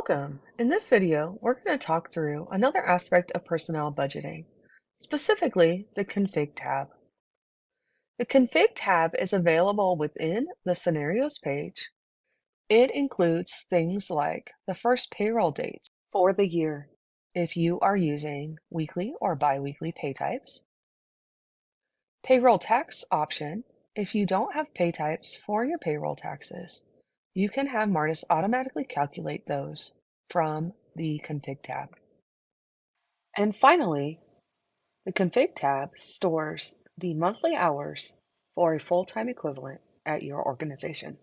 Welcome! In this video, we're going to talk through another aspect of personnel budgeting, specifically the Config tab. The Config tab is available within the Scenarios page. It includes things like the first payroll dates for the year, if you are using weekly or biweekly pay types. Payroll tax option, if you don't have pay types for your payroll taxes. You can have Martus automatically calculate those from the Config tab. And finally, the Config tab stores the monthly hours for a full-time equivalent at your organization,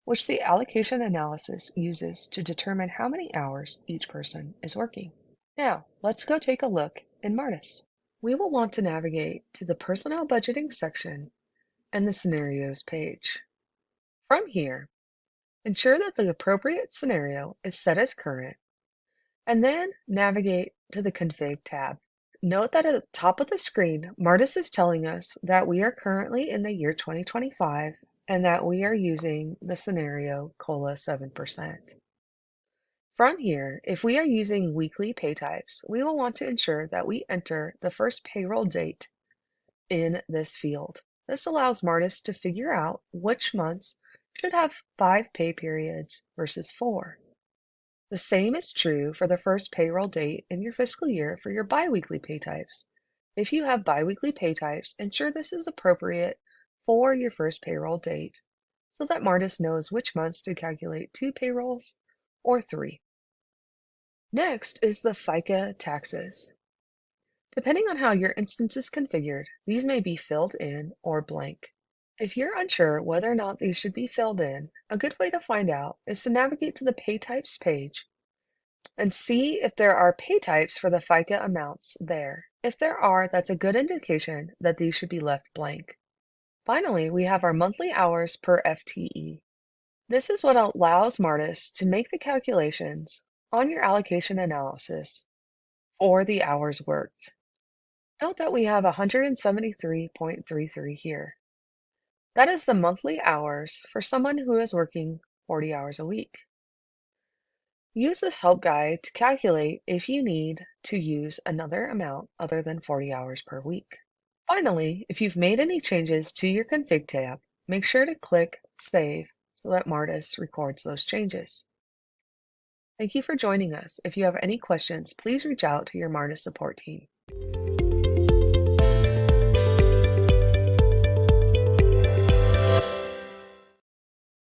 which the allocation analysis uses to determine how many hours each person is working. Now, let's go take a look in Martus. We will want to navigate to the Personnel Budgeting section and the Scenarios page. From here, ensure that the appropriate scenario is set as current, and then navigate to the Config tab. Note that at the top of the screen, Martus is telling us that we are currently in the year 2025 and that we are using the scenario COLA 7%. From here, if we are using weekly pay types, we will want to ensure that we enter the first payroll date in this field. This allows Martus to figure out which months should have 5 pay periods versus 4. The same is true for the first payroll date in your fiscal year for your biweekly pay types. If you have biweekly pay types, ensure this is appropriate for your first payroll date so that Martus knows which months to calculate 2 payrolls or 3. Next is the FICA taxes. Depending on how your instance is configured, these may be filled in or blank. If you're unsure whether or not these should be filled in, a good way to find out is to navigate to the Pay Types page and see if there are pay types for the FICA amounts there. If there are, that's a good indication that these should be left blank. Finally, we have our monthly hours per FTE. This is what allows Martus to make the calculations on your allocation analysis for the hours worked. Note that we have 173.33 here. That is the monthly hours for someone who is working 40 hours a week. Use this help guide to calculate if you need to use another amount other than 40 hours per week. Finally, if you've made any changes to your Config tab, make sure to click Save so that Martus records those changes. Thank you for joining us. If you have any questions, please reach out to your Martus support team.